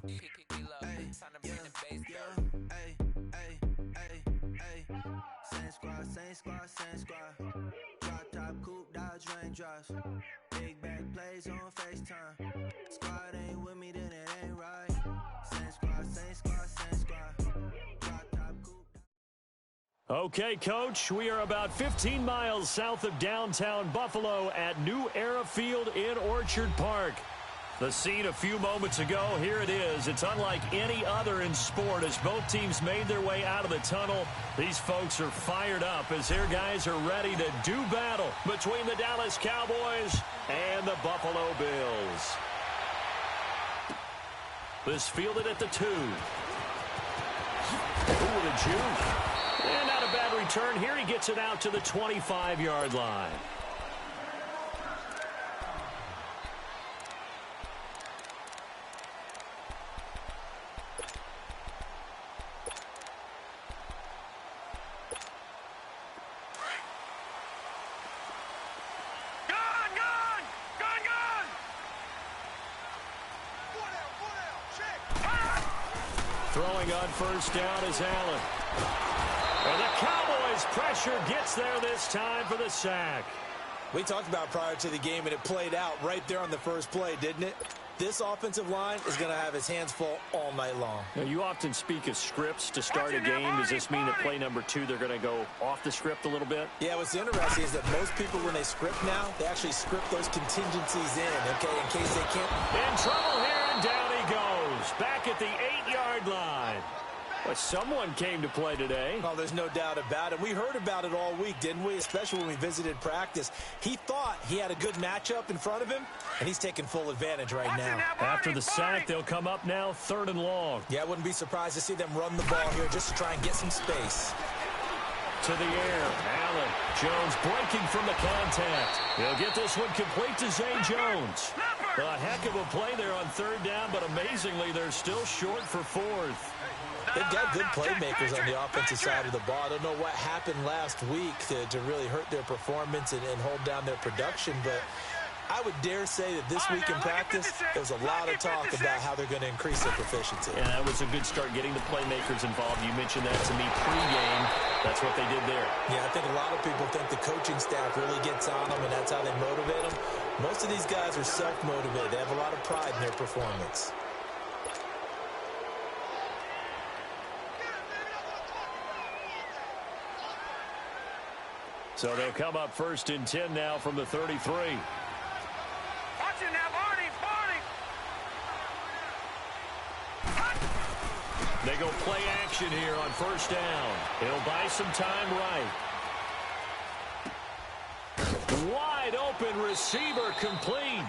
Same squad. Drop top coupe, dodge raindrops. Big back plays on FaceTime. Squad ain't with me, then it ain't right. Same squad. Drop top coupe. Okay, Coach, we are about 15 miles south of downtown Buffalo at New Era Field in Orchard Park. The scene a few moments ago, here it is. It's unlike any other in sport as both teams made their way out of the tunnel. These folks are fired up as their guys are ready to do battle between the Dallas Cowboys and the Buffalo Bills. This fielded at the 2. Ooh, the juke. And not a bad return here. He gets it out to the 25-yard line. Throwing on first down is Allen. And the Cowboys' pressure gets there this time for the sack. We talked about prior to the game, and it played out right there on the first play, didn't it? This offensive line is going to have his hands full all night long. Now, you often speak of scripts to start a game. Does this mean that play number 2, they're going to go off the script a little bit? Yeah, what's interesting is that most people, when they script now, they actually script those contingencies in, okay, in case they can't. In trouble here, and down he goes. Back at the 8-yard line. Well, someone came to play today. Well, there's no doubt about it. We heard about it all week, didn't we? Especially when we visited practice. He thought he had a good matchup in front of him, and he's taking full advantage right now. After the sack, they'll come up now 3rd and long. Yeah, I wouldn't be surprised to see them run the ball here just to try and get some space. To the air, Allen. Jones breaking from the contact. He'll get this one complete to Zay Jones. A heck of a play there on 3rd down, but amazingly, they're still short for 4th. They've got good playmakers on the offensive side of the ball. I don't know what happened last week to really hurt their performance and hold down their production, but I would dare say that this week in practice, there was a lot of talk about how they're going to increase their proficiency. And that was a good start getting the playmakers involved. You mentioned that to me pregame. That's what they did there. Yeah, I think a lot of people think the coaching staff really gets on them, and that's how they motivate them. Most of these guys are self-motivated. They have a lot of pride in their performance. So they'll come up 1st and 10 now from the 33. Watch it now, Barney. They go play action here on 1st down. He'll buy some time right. Wide open receiver complete.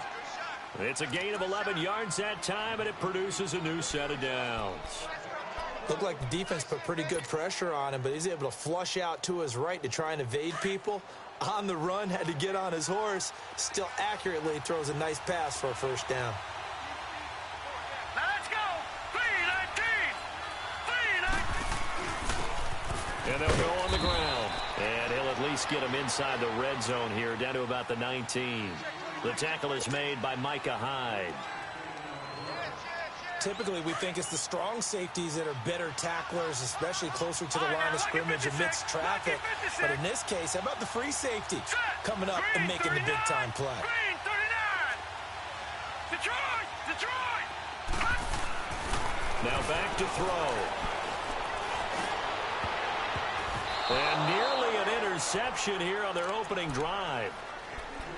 It's a gain of 11 yards that time, and it produces a new set of downs. Looked like the defense put pretty good pressure on him, but he's able to flush out to his right to try and evade people. On the run, had to get on his horse. Still accurately throws a nice pass for a 1st down. Now let's go. 3-19. And they'll go on the ground. And he'll at least get him inside the red zone here, down to about the 19. The tackle is made by Micah Hyde. Typically, we think it's the strong safeties that are better tacklers, especially closer to the line of scrimmage amidst traffic. But in this case, how about the free safety coming up and making the big-time play? Detroit! Now back to throw. And nearly an interception here on their opening drive.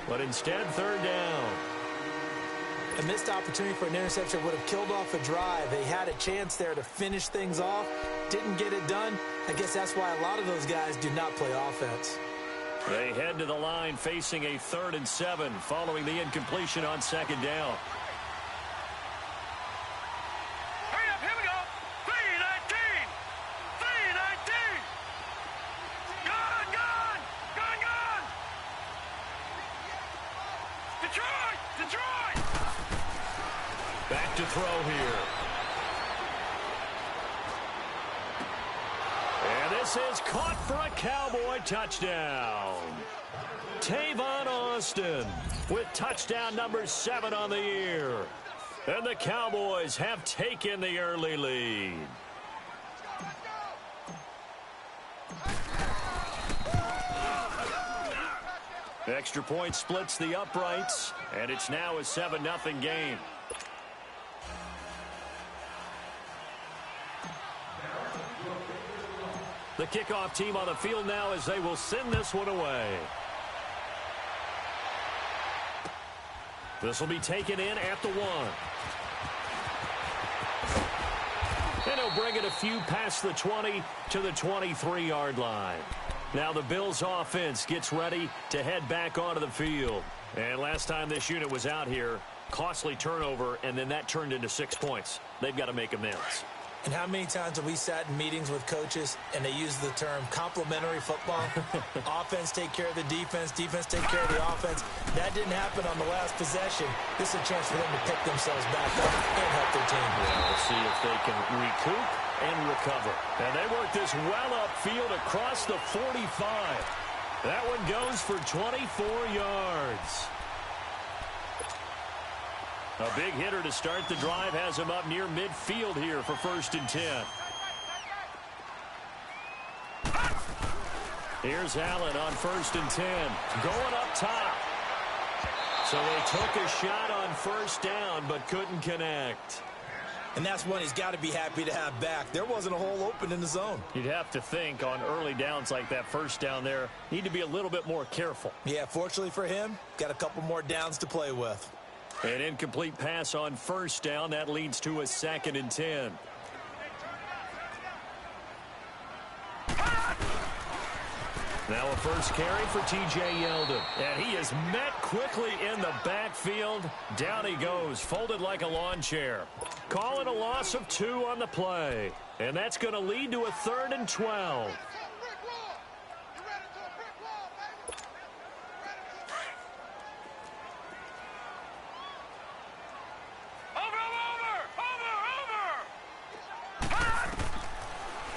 But instead, 3rd down. A missed opportunity for an interception would have killed off a drive. They had a chance there to finish things off. Didn't get it done. I guess that's why a lot of those guys do not play offense. They head to the line facing a 3rd and 7 following the incompletion on 2nd down. Hurry up, here we go. 3-19. Gone. Detroit. Back to throw here. And this is caught for a Cowboy touchdown. Tavon Austin with touchdown number 7 on the year. And the Cowboys have taken the early lead. Extra point splits the uprights, and it's now a 7-0 game. The kickoff team on the field now as they will send this one away. This will be taken in at the 1. And he'll bring it a few past the 20 to the 23-yard line. Now the Bills offense gets ready to head back onto the field. And last time this unit was out here, costly turnover, and then that turned into 6 points. They've got to make amends. And how many times have we sat in meetings with coaches and they use the term complementary football? Offense take care of the defense, defense take care of the offense. That didn't happen on the last possession. This is a chance for them to pick themselves back up and help their team. Yeah, we'll see if they can recoup and recover. And they work this well upfield across the 45. That one goes for 24 yards. A big hitter to start the drive has him up near midfield here for 1st and 10. Here's Allen on 1st and 10. Going up top. So they took a shot on 1st down but couldn't connect. And that's one he's got to be happy to have back. There wasn't a hole open in the zone. You'd have to think on early downs like that 1st down there, need to be a little bit more careful. Yeah, fortunately for him, got a couple more downs to play with. An incomplete pass on 1st down. That leads to a 2nd and 10. Now a first carry for T.J. Yeldon. And he is met quickly in the backfield. Down he goes, folded like a lawn chair. Call it a loss of 2 on the play. And that's going to lead to a 3rd and 12.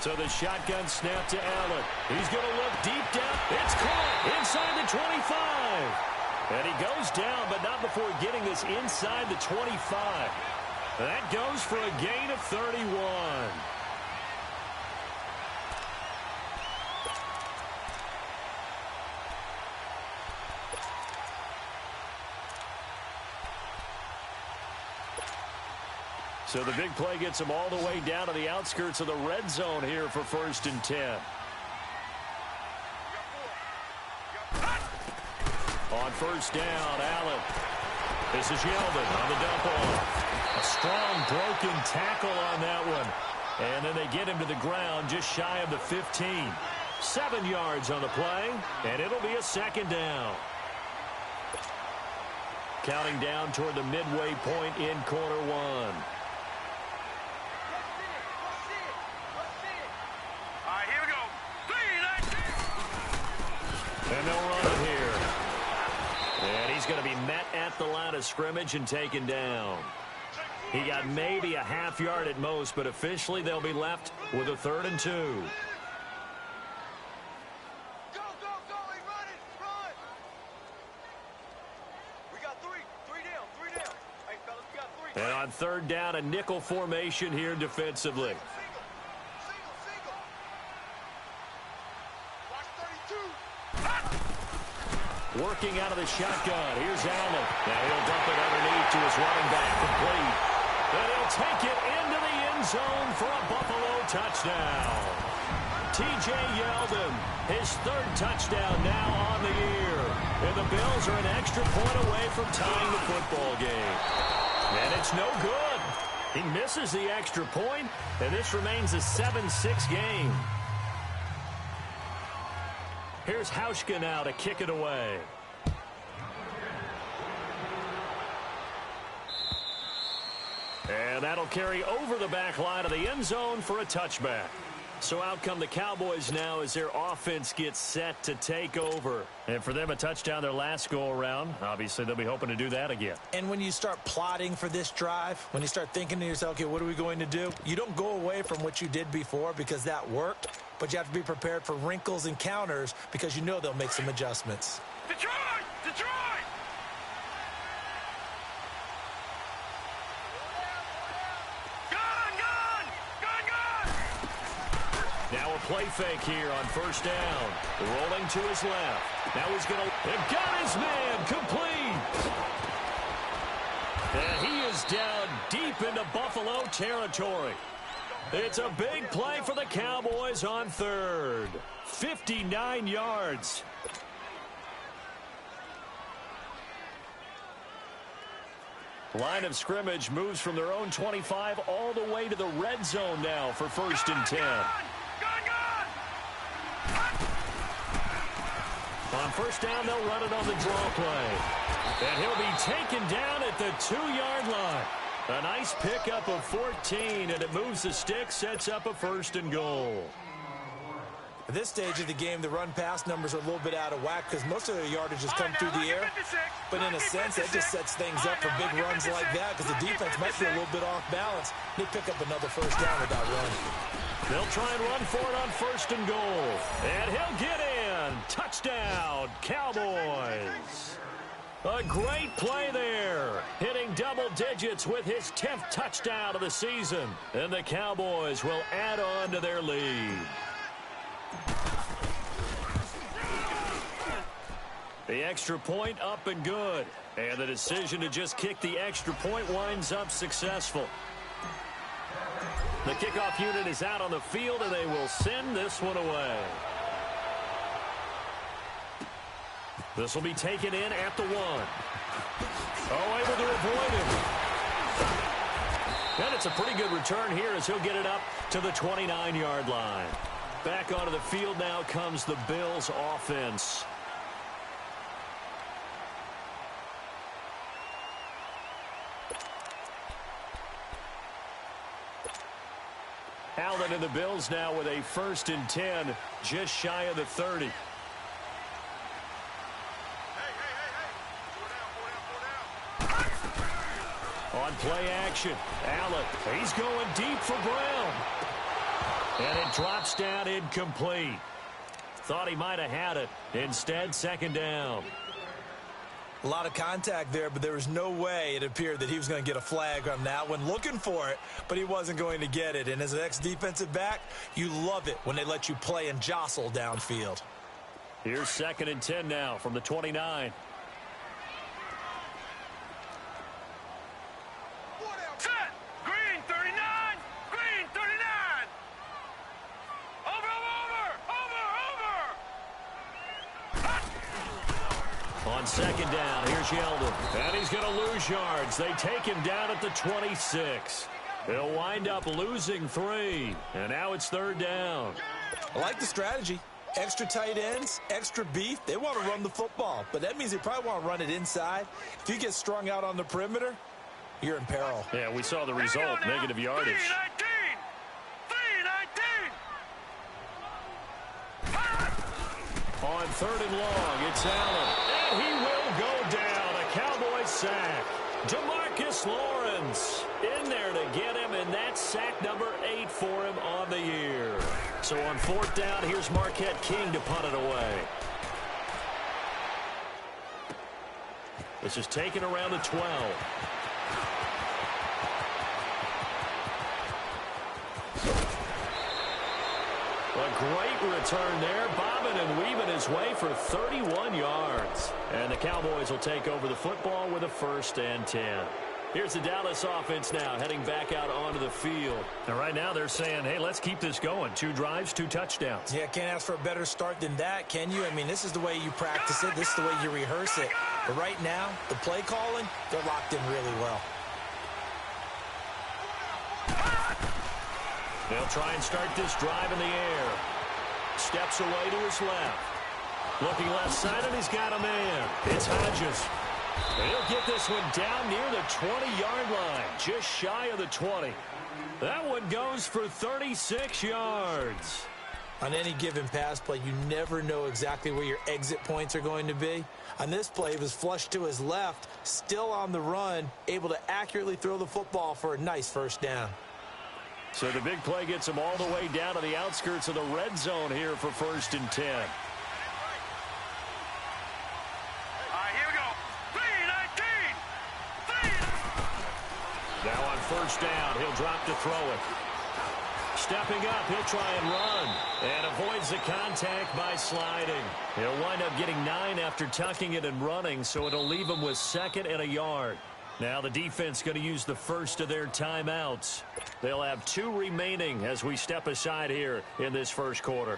So the shotgun snap to Allen. He's going to look deep down. It's caught inside the 25. And he goes down, but not before getting this inside the 25. That goes for a gain of 31. So the big play gets him all the way down to the outskirts of the red zone here for 1st and 10. On 1st down, Allen. This is Yeldon on the dump off. A strong broken tackle on that one. And then they get him to the ground just shy of the 15. 7 yards on the play, and it'll be a 2nd down. Counting down toward the midway point in quarter 1. And they'll run it here. And he's going to be met at the line of scrimmage and taken down. He got maybe a half yard at most, but officially they'll be left with a 3rd and 2. Go, go, go, he running, run. We got 3 down. Hey, fellas, we got 3. And on 3rd down, a nickel formation here defensively. Working out of the shotgun. Here's Allen. Now he'll dump it underneath to his running back, complete. And he'll take it into the end zone for a Buffalo touchdown. T.J. Yeldon, his 3rd touchdown now on the year. And the Bills are an extra point away from tying the football game. And it's no good. He misses the extra point, and this remains a 7-6 game. Here's Hauschka now to kick it away. And that'll carry over the back line of the end zone for a touchback. So out come the Cowboys now as their offense gets set to take over. And for them, a touchdown their last go-around. Obviously, they'll be hoping to do that again. And when you start plotting for this drive, when you start thinking to yourself, okay, what are we going to do? You don't go away from what you did before because that worked. But you have to be prepared for wrinkles and counters because you know they'll make some adjustments. Detroit! Detroit! play fake here on first down. Rolling to his left. Now he's going to... And got his man complete. And he is down deep into Buffalo territory. It's a big play for the Cowboys on third. 59 yards. Line of scrimmage moves from their own 25 all the way to the red zone now for first and 10. On first down, they'll run it on the draw play. And he'll be taken down at the 2-yard line. A nice pickup of 14, and it moves the stick, sets up a first and goal. At this stage of the game, the run-pass numbers are a little bit out of whack because most of their yardage has come through the air. But in a sense, that just sets things up for big runs like that because the defense might be a little bit off balance. They pick up another first down with that run. They'll try and run for it on first and goal. And he'll get in. Touchdown, Cowboys. A great play there. Hitting double digits with his 10th touchdown of the season. And the Cowboys will add on to their lead. The extra point up and good. And the decision to just kick the extra point winds up successful. The kickoff unit is out on the field, and they will send this one away. This will be taken in at the 1. Oh, able to avoid it. And it's a pretty good return here as he'll get it up to the 29-yard line. Back onto the field now comes the Bills offense. Allen and the Bills now with a first and 10, just shy of the 30. On play action, Allen, he's going deep for Brown. And it drops down incomplete. Thought he might have had it. Instead, second down. A lot of contact there, but there was no way it appeared that he was going to get a flag on that one. Looking for it, but he wasn't going to get it. And as an ex-defensive back, you love it when they let you play and jostle downfield. Here's second and 10 now from the 29. Set! Green 39! Green 39! Over! On second down, here's Yeldon. And he's going to lose yards. They take him down at the 26. He'll wind up losing 3. And now it's third down. I like the strategy. Extra tight ends, extra beef. They want to run the football, but that means they probably want to run it inside. If you get strung out on the perimeter, you're in peril. Yeah, we saw the result, negative yardage. 3-19! On third and long, it's Allen. And he will go down. A Cowboy sack. DeMarcus Lawrence in there to get him, and that's sack number 8 for him on the year. So on fourth down, here's Marquette King to punt it away. This is taken around the 12. A great return there, bobbing and weaving his way for 31 yards. And the Cowboys will take over the football with a first and 10. Here's the Dallas offense now, heading back out onto the field. And right now they're saying, hey, let's keep this going. 2 drives, 2 touchdowns. Yeah, can't ask for a better start than that, can you? I mean, this is the way you practice it. This is the way you rehearse it. But right now, the play calling, they're locked in really well. They'll try and start this drive in the air. Steps away to his left. Looking left side, and he's got a man. It's Hodges. And he'll get this one down near the 20-yard line, just shy of the 20. That one goes for 36 yards. On any given pass play, you never know exactly where your exit points are going to be. On this play, it was flushed to his left, still on the run, able to accurately throw the football for a nice first down. So the big play gets him all the way down to the outskirts of the red zone here for first and 10. Now on first down, he'll drop to throw it. Stepping up, he'll try and run. And avoids the contact by sliding. He'll wind up getting 9 after tucking it and running, so it'll leave him with 2nd and a yard. Now the defense going to use the first of their timeouts. They'll have 2 remaining as we step aside here in this first quarter.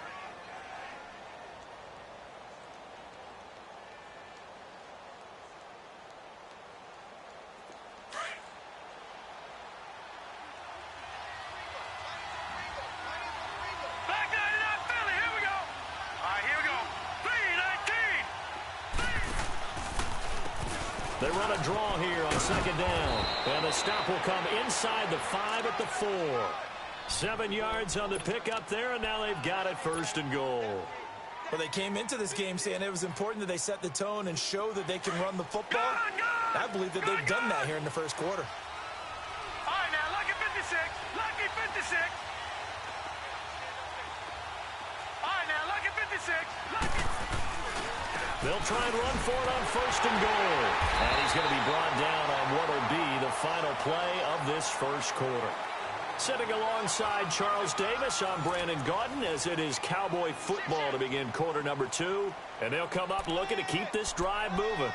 They run a draw here on 2nd down. And the stop will come inside the 5 at the 4. 7 yards on the pickup there, and now they've got it 1st and goal. Well, they came into this game saying it was important that they set the tone and show that they can run the football. I believe that they've done that here in the first quarter. All right, now, lucky 56. Lucky 56. All right, now, lucky 56. Lucky. They'll try and run for it on 1st and goal. And he's going to be brought down on what will be the final play of this first quarter. Sitting alongside Charles Davis, I'm Brandon Gaudin as it is Cowboy football to begin quarter number 2. And they'll come up looking to keep this drive moving.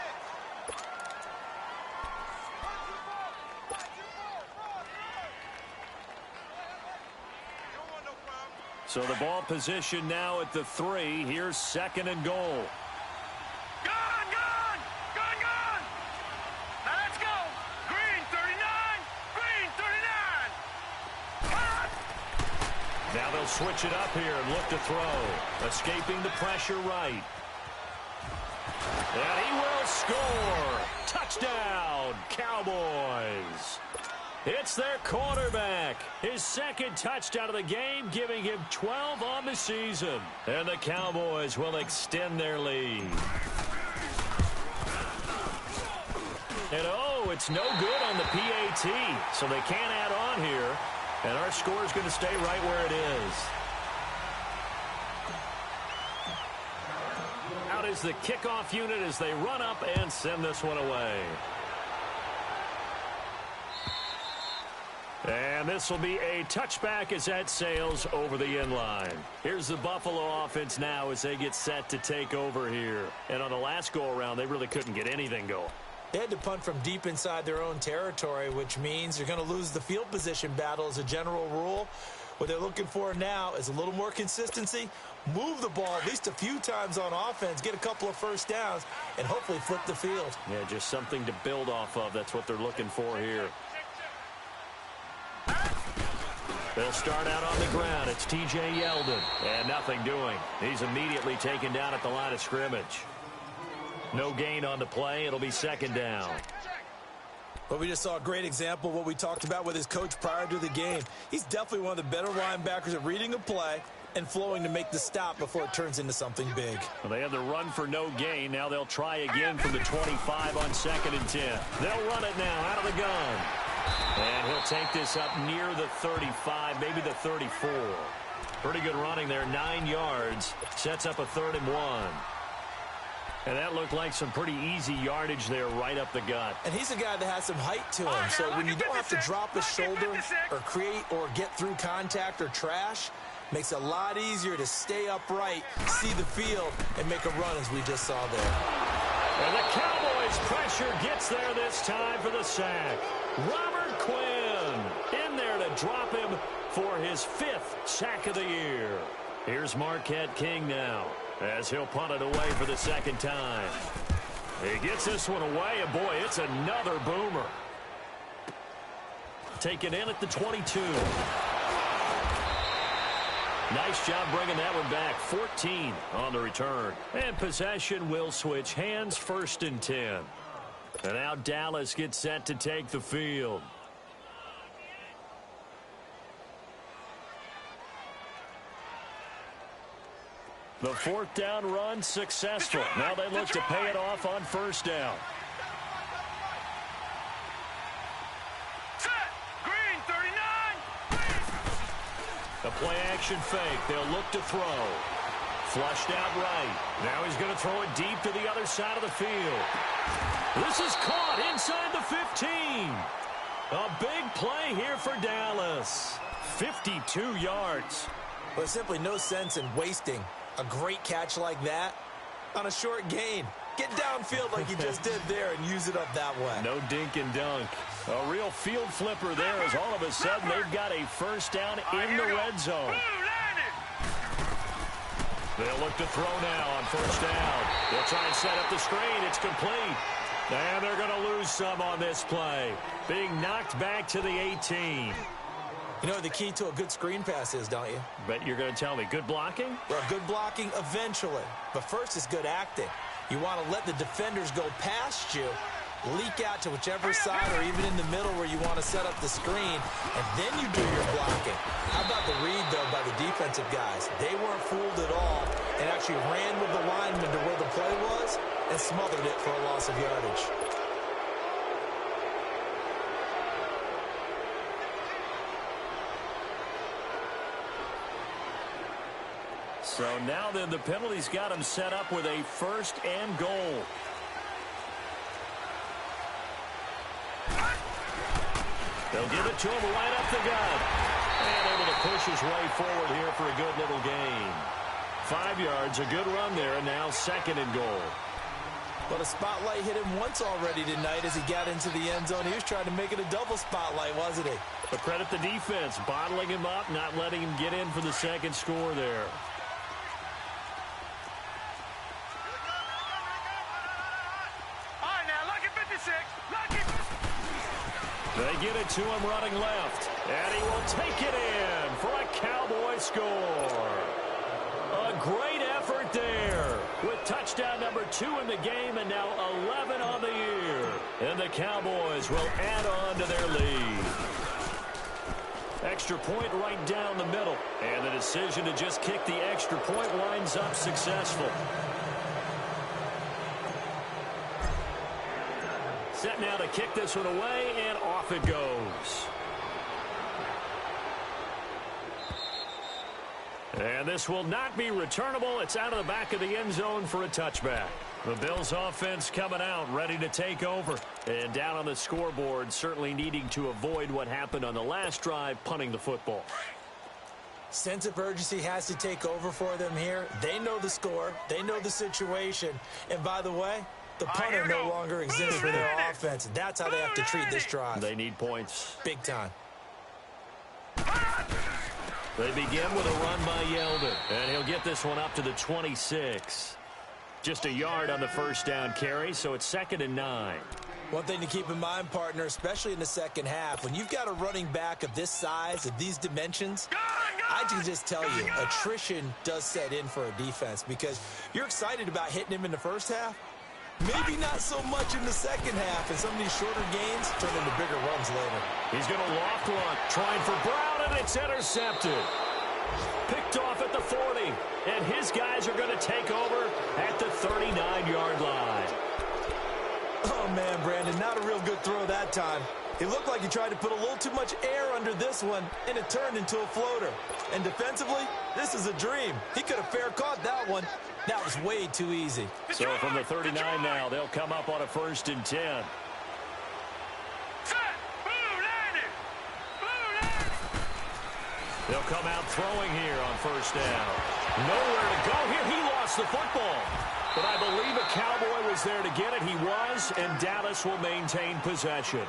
So the ball position now at the 3. Here's 2nd and goal. Now they'll switch it up here and look to throw. Escaping the pressure right. And he will score. Touchdown, Cowboys. It's their quarterback. His 2nd touchdown of the game, giving him 12 on the season. And the Cowboys will extend their lead. And oh, it's no good on the PAT. So they can't add on here. And our score is going to stay right where it is. Out is the kickoff unit as they run up and send this one away. And this will be a touchback as that sails over the end line. Here's the Buffalo offense now as they get set to take over here. And on the last go-around, they really couldn't get anything going. They had to punt from deep inside their own territory, which means you're going to lose the field position battle as a general rule. What they're looking for now is a little more consistency, move the ball at least a few times on offense, get a couple of first downs, and hopefully flip the field. Yeah, just something to build off of. That's what they're looking for here. They'll start out on the ground. It's T.J. Yeldon, and nothing doing. He's immediately taken down at the line of scrimmage. No gain on the play. It'll be 2nd down. But we just saw a great example of what we talked about with his coach prior to the game. He's definitely one of the better linebackers at reading a play and flowing to make the stop before it turns into something big. Well, they have the run for no gain. Now they'll try again from the 25 on 2nd and 10. They'll run it now out of the gun. And he'll take this up near the 35, maybe the 34. Pretty good running there, 9 yards. Sets up a 3rd and 1. And that looked like some pretty easy yardage there right up the gut. And he's a guy that has some height to him. So when you don't have to drop his shoulder or create or get through contact or trash, makes it a lot easier to stay upright, see the field, and make a run as we just saw there. And the Cowboys' pressure gets there this time for the sack. Robert Quinn in there to drop him for his 5th sack of the year. Here's Marquette King now, as he'll punt it away for the 2nd time. He gets this one away, and boy, it's another boomer. Taken in at the 22. Nice job bringing that one back. 14 on the return. And possession will switch hands, 1st and 10. And now Dallas gets set to take the field. The 4th down run successful. Now they look to pay it off on 1st down. Set. Green 39. The play action fake. They'll look to throw. Flushed out right. Now he's going to throw it deep to the other side of the field. This is caught inside the 15. A big play here for Dallas. 52 yards. Well, there's simply no sense in wasting a great catch like that on a short gain. Get downfield like you just did there and use it up that way. No dink and dunk. A real field flipper there as all of a sudden they've got a first down in the red zone. They'll look to throw now on first down. They'll try and set up the screen. It's complete. And they're going to lose some on this play. Being knocked back to the 18. You know what the key to a good screen pass is, don't you? Bet you're going to tell me. Good blocking? Well, good blocking eventually. But first is good acting. You want to let the defenders go past you, leak out to whichever side or even in the middle where you want to set up the screen, and then you do your blocking. How about the read, though, by the defensive guys? They weren't fooled at all and actually ran with the lineman to where the play was and smothered it for a loss of yardage. So now then the penalty's got him set up with a first and goal. They'll give it to him right up the gut. And able to push his way forward here for a good little gain. 5 yards, a good run there, and now second and goal. But a spotlight hit him once already tonight as he got into the end zone. He was trying to make it a double spotlight, wasn't he? But credit the defense, bottling him up, not letting him get in for the second score there. They get it to him running left, and he will take it in for a Cowboy score. A great effort there with touchdown number 2 in the game and now 11 on the year. And the Cowboys will add on to their lead. Extra point right down the middle, and the decision to just kick the extra point winds up successful. Set now to kick this one away, and off it goes. And this will not be returnable. It's out of the back of the end zone for a touchback. The Bills offense coming out, ready to take over. And down on the scoreboard, certainly needing to avoid what happened on the last drive, punting the football. Sense of urgency has to take over for them here. They know the score. They know the situation. And by the way, the punter no longer exists for their offense. That's how they have to treat this drive. They need points. Big time. They begin with a run by Yeldon, and he'll get this one up to the 26. Just a yard on the first down carry, so it's 2nd and 9. One thing to keep in mind, partner, especially in the second half, when you've got a running back of this size, of these dimensions, I can just tell you, attrition does set in for a defense because you're excited about hitting him in the first half. Maybe not so much in the second half, and some of these shorter gains turn into bigger runs later. He's going to loft one, trying for Brown, and it's intercepted. Picked off at the 40, and his guys are going to take over at the 39-yard line. Oh, man, Brandon, not a real good throw that time. It looked like he tried to put a little too much air under this one, and it turned into a floater. And defensively, this is a dream. He could have fair caught that one. That was way too easy. So from the 39 now, they'll come up on a 1st and 10. They'll come out throwing here on first down. Nowhere to go here. He lost the football. But I believe a Cowboy was there to get it. He was, and Dallas will maintain possession.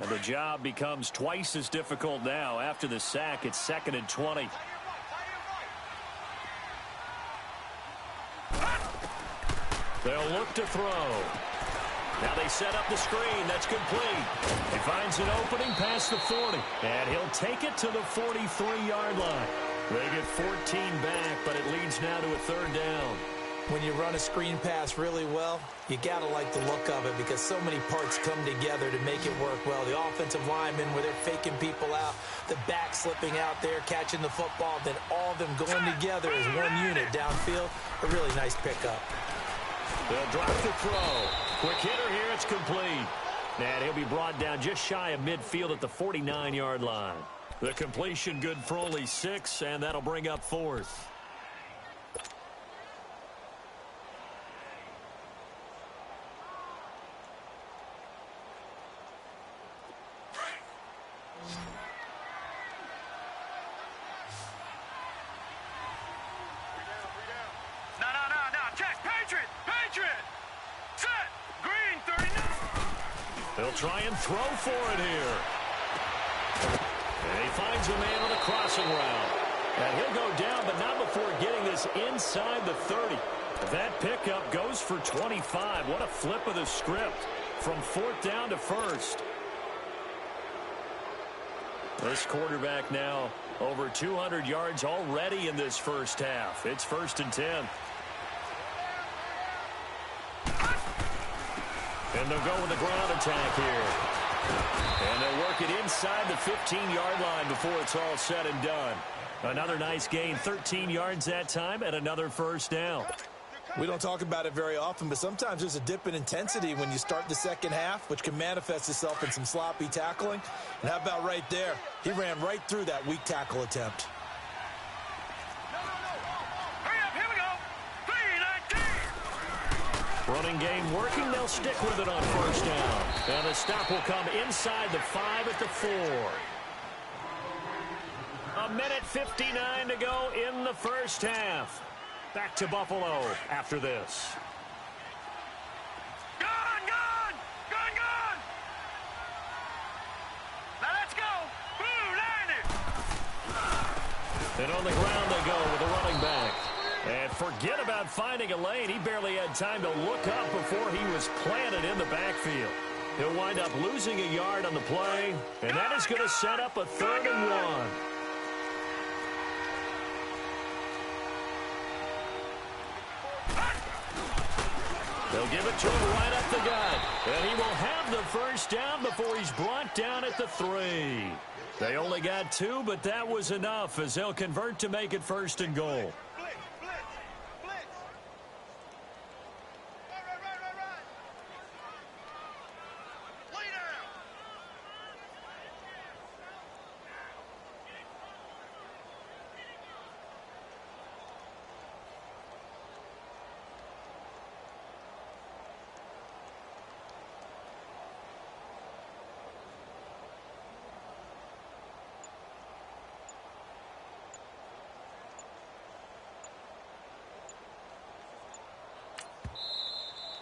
And the job becomes twice as difficult now. After the sack, it's 2nd and 20. They'll look to throw. Now they set up the screen. That's complete. He finds an opening past the 40. And he'll take it to the 43-yard line. They get 14 back, but it leads now to a 3rd down. When you run a screen pass really well, you got to like the look of it because so many parts come together to make it work well. The offensive linemen where they're faking people out, the back slipping out there, catching the football, then all of them going together as one unit downfield. A really nice pickup. They'll drop the throw. Quick hitter here, it's complete. And he'll be brought down just shy of midfield at the 49-yard line. The completion good for only 6, and that'll bring up 4th. try and throw for it here. And he finds a man on the crossing route. And he'll go down, but not before getting this inside the 30. That pickup goes for 25. What a flip of the script from 4th down to 1st. This quarterback now over 200 yards already in this first half. It's 1st and 10. And they'll go with the ground attack here. And they'll work it inside the 15-yard line before it's all said and done. Another nice gain, 13 yards that time, and another first down. We don't talk about it very often, but sometimes there's a dip in intensity when you start the second half, which can manifest itself in some sloppy tackling. And how about right there? He ran right through that weak tackle attempt. Hurry up, here we go. 3-19. Running game working. They'll stick with it on first down. And the stop will come inside the 5 at the 4. A minute 59 to go in the first half. Back to Buffalo after this. Gone! Now let's go. And on the ground they go with the running back. And forget about finding a lane. He barely had time to look up before he was planted in the backfield. He'll wind up losing a yard on the play, and that is going to set up a 3rd and 1. They'll give it to him right up the gut. And he will have the first down before he's brought down at the 3. They only got 2, but that was enough as they'll convert to make it 1st and goal.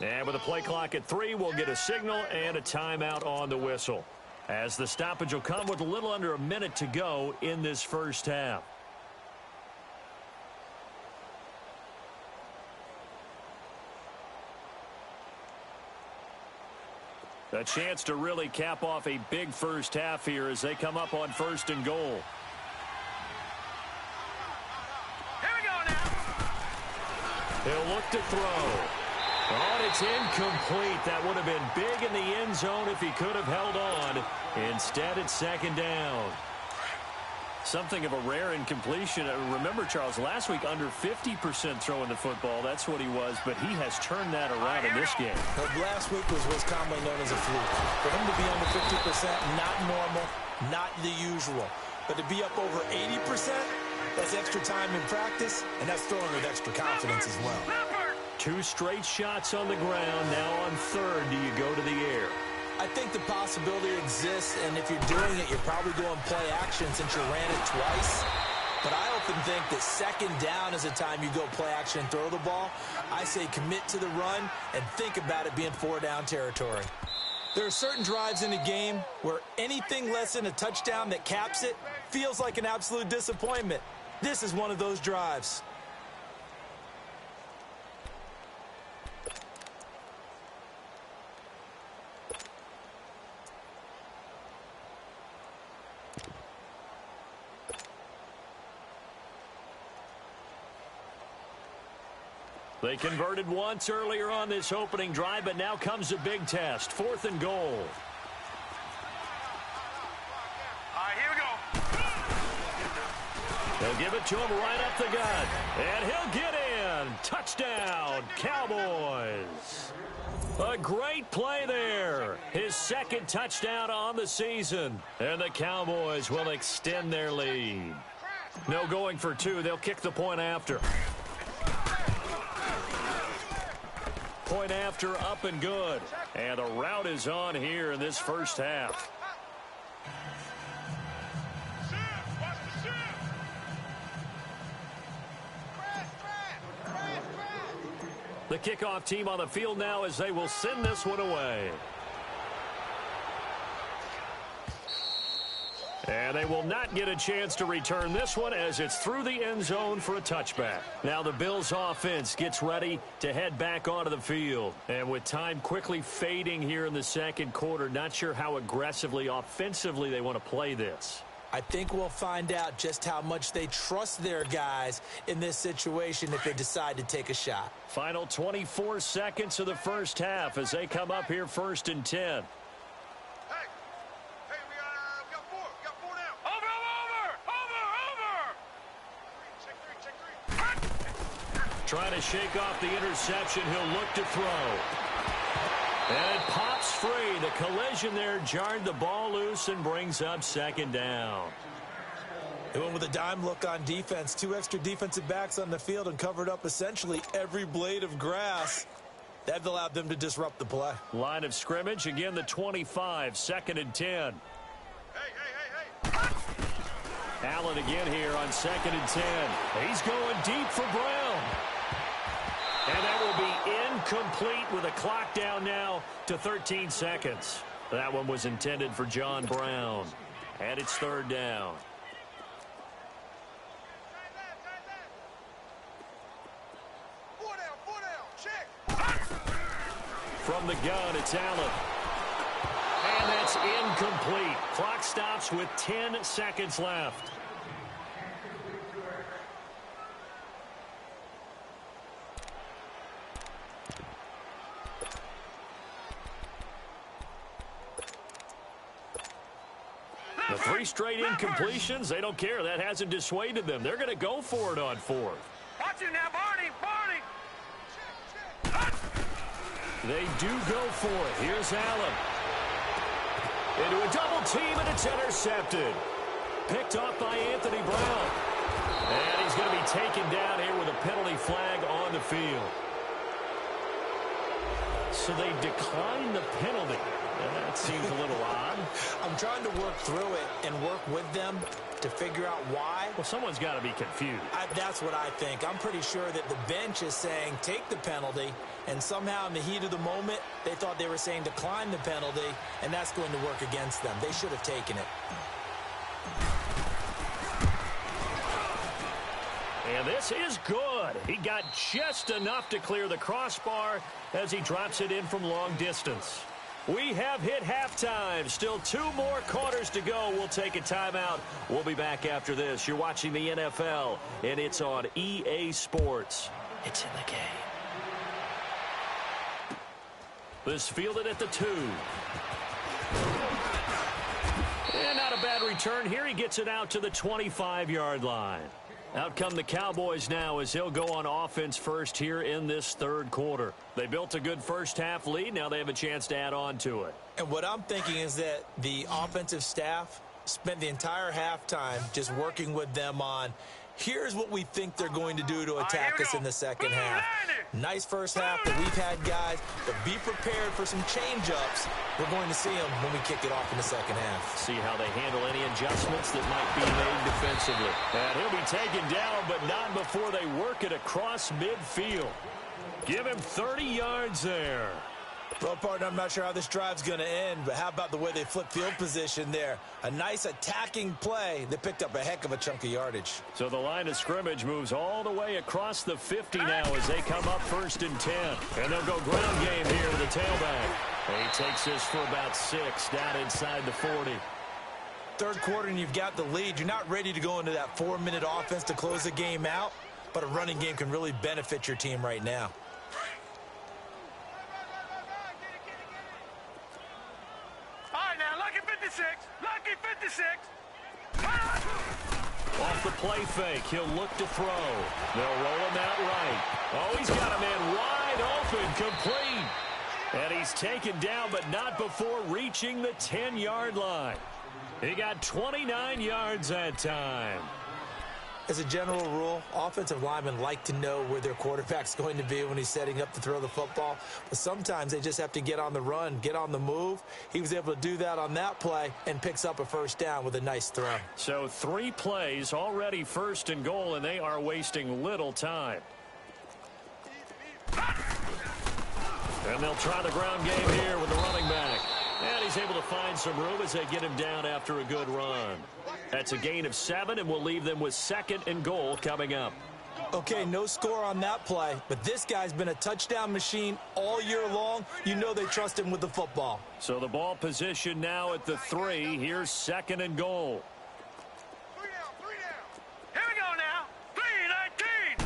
And with a play clock at 3, we'll get a signal and a timeout on the whistle, as the stoppage will come with a little under a minute to go in this first half. A chance to really cap off a big first half here as they come up on 1st and goal. Here we go now. He'll look to throw. Oh, and it's incomplete. That would have been big in the end zone if he could have held on. Instead, it's 2nd down. Something of a rare incompletion. Remember, Charles, last week under 50% throwing the football. That's what he was, but he has turned that around in this game. Well, last week was what's commonly known as a fluke. For him to be under 50%, not normal, not the usual. But to be up over 80%, that's extra time in practice, and that's throwing with extra confidence as well. 2 straight shots on the ground. Now on 3rd, do you go to the air? I think the possibility exists, and if you're doing it, you're probably going play action since you ran it twice. But I often think that 2nd down is the time you go play action and throw the ball. I say commit to the run and think about it being 4-down territory. There are certain drives in a game where anything less than a touchdown that caps it feels like an absolute disappointment. This is one of those drives. They converted once earlier on this opening drive, but now comes a big test. 4th and goal. All right, here we go. They'll give it to him right up the gut. And he'll get in. Touchdown, Cowboys. A great play there. His 2nd touchdown on the season. And the Cowboys will extend their lead. No going for 2. They'll kick the point after. Point after, up and good. And the route is on here in this first half. The kickoff team on the field now as they will send this one away. And they will not get a chance to return this one as it's through the end zone for a touchback. Now the Bills offense gets ready to head back onto the field. And with time quickly fading here in the second quarter, not sure how aggressively, offensively they want to play this. I think we'll find out just how much they trust their guys in this situation if they decide to take a shot. Final 24 seconds of the first half as they come up here 1st and 10. Trying to shake off the interception. He'll look to throw. And it pops free. The collision there jarred the ball loose and brings up 2nd down. They went with a dime look on defense. 2 extra defensive backs on the field and covered up essentially every blade of grass. That allowed them to disrupt the play. Line of scrimmage. Again, the 25. 2nd and 10. Allen again here on 2nd and 10. He's going deep for Brown. And that will be incomplete with a clock down now to 13 seconds. That one was intended for John Brown. And it's 3rd down. From the gun, it's Allen. And that's incomplete. Clock stops with 10 seconds left. The 3 straight incompletions, they don't care. That hasn't dissuaded them. They're going to go for it on 4th. Watch it now, Barney. They do go for it. Here's Allen. Into a double team, and it's intercepted. Picked off by Anthony Brown. And he's going to be taken down here with a penalty flag on the field. So they declined the penalty. That seems a little odd. I'm trying to work through it and work with them to figure out why. Well, someone's got to be confused. That's what I think. I'm pretty sure that the bench is saying take the penalty, and somehow in the heat of the moment, they thought they were saying decline the penalty, and that's going to work against them. They should have taken it. And this is good. He got just enough to clear the crossbar as he drops it in from long distance. We have hit halftime. Still 2 more quarters to go. We'll take a timeout. We'll be back after this. You're watching the NFL, and it's on EA Sports. It's in the game. This fielded at the 2. And not a bad return here. He gets it out to the 25-yard line. Out come the Cowboys now as he'll go on offense first here in this 3rd quarter. They built a good first-half lead. Now they have a chance to add on to it. And what I'm thinking is that the offensive staff spent the entire halftime just working with them on, here's what we think they're going to do to attack us in the second half. Nice first half that we've had, guys, but be prepared for some change-ups. We're going to see them when we kick it off in the second half. See how they handle any adjustments that might be made defensively. And he'll be taken down, but not before they work it across midfield. Give him 30 yards there. Well, partner, I'm not sure how this drive's going to end, but how about the way they flip field position there? A nice attacking play. They picked up a heck of a chunk of yardage. So the line of scrimmage moves all the way across the 50 now as they come up 1st and 10. And they'll go ground game here to the tailback. And he takes this for about 6 down inside the 40. 3rd quarter and you've got the lead. You're not ready to go into that 4-minute offense to close the game out, but a running game can really benefit your team right now. Lucky 56. Off the play fake, he'll look to throw. They'll roll him out right. Oh, he's got a man wide open, complete. And he's taken down, but not before reaching the 10-yard line. He got 29 yards that time. As a general rule, offensive linemen like to know where their quarterback's going to be when he's setting up to throw the football. But sometimes they just have to get on the run, get on the move. He was able to do that on that play and picks up a 1st down with a nice throw. So 3 plays, already 1st and goal, and they are wasting little time. And they'll try the ground game here with the running back. And he's He's able to find some room as they get him down after a good run. That's a gain of 7, and we'll leave them with 2nd and goal coming up. Okay, no score on that play, but this guy's been a touchdown machine all year long. You know they trust him with the football. So the ball position now at the 3. Here's 2nd and goal. 3 down. Here we go now. 3-19.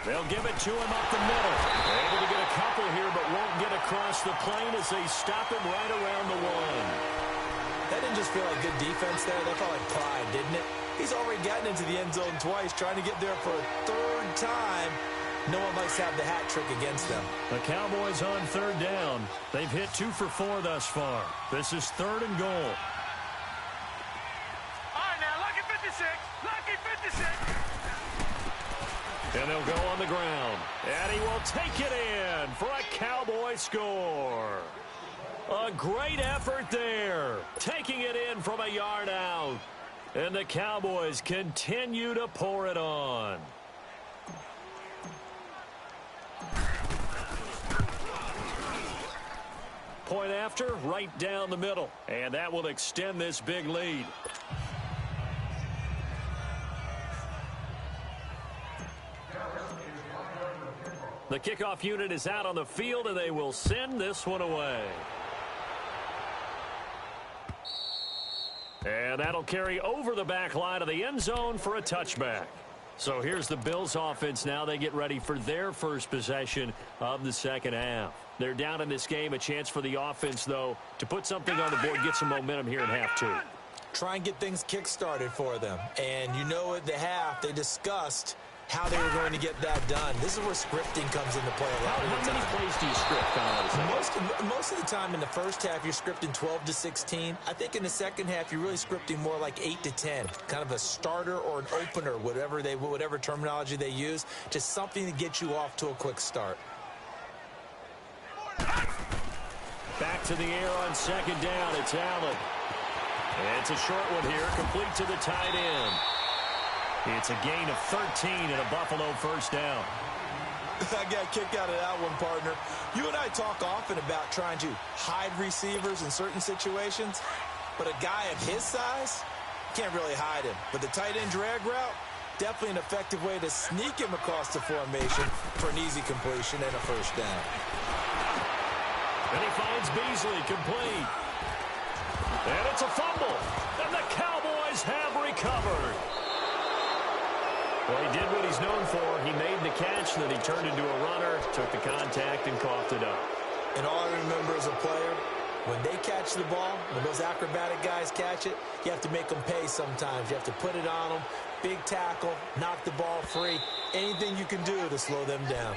They'll give it to him up the middle. They're able to get a couple here, but won't get across the plane as they stop him right around the 1. That didn't just feel like good defense there. That felt like pride, didn't it? He's already gotten into the end zone twice, trying to get there for a 3rd time. No one likes to have the hat trick against them. The Cowboys on 3rd down. They've hit 2 for 4 thus far. This is 3rd and goal. All right, now, lucky 56. Lucky 56. And they'll go on the ground. And he will take it in for a Cowboy score. A great effort there. Taking it in from a yard out. And the Cowboys continue to pour it on. Point after, right down the middle. And that will extend this big lead. The kickoff unit is out on the field, and they will send this one away. And that'll carry over the back line of the end zone for a touchback. So here's the Bills offense now. They get ready for their first possession of the 2nd half. They're down in this game. A chance for the offense, though, to put something on the board, get some momentum here in half 2. Try and get things kick-started for them. And you know at the half, they discussed how they were going to get that done. This is where scripting comes into play a lot of the time. How many plays do you script? Most of the time in the first half, you're scripting 12 to 16. I think in the second half, you're really scripting more like 8 to 10. Kind of a starter or an opener, whatever terminology they use. Just something to get you off to a quick start. Back to the air on 2nd down. It's Allen. It's a short one here, complete to the tight end. It's a gain of 13 and a Buffalo 1st down. I got a kick out of that one, partner. You and I talk often about trying to hide receivers in certain situations, but a guy of his size can't really hide him. But the tight end drag route, definitely an effective way to sneak him across the formation for an easy completion and a 1st down. And he finds Beasley complete. And it's a fumble. And the Cowboys have recovered. Well, he did what he's known for. He made the catch, then he turned into a runner, took the contact, and coughed it up. And all I remember as a player, when they catch the ball, when those acrobatic guys catch it, you have to make them pay sometimes. You have to put it on them, big tackle, knock the ball free, anything you can do to slow them down.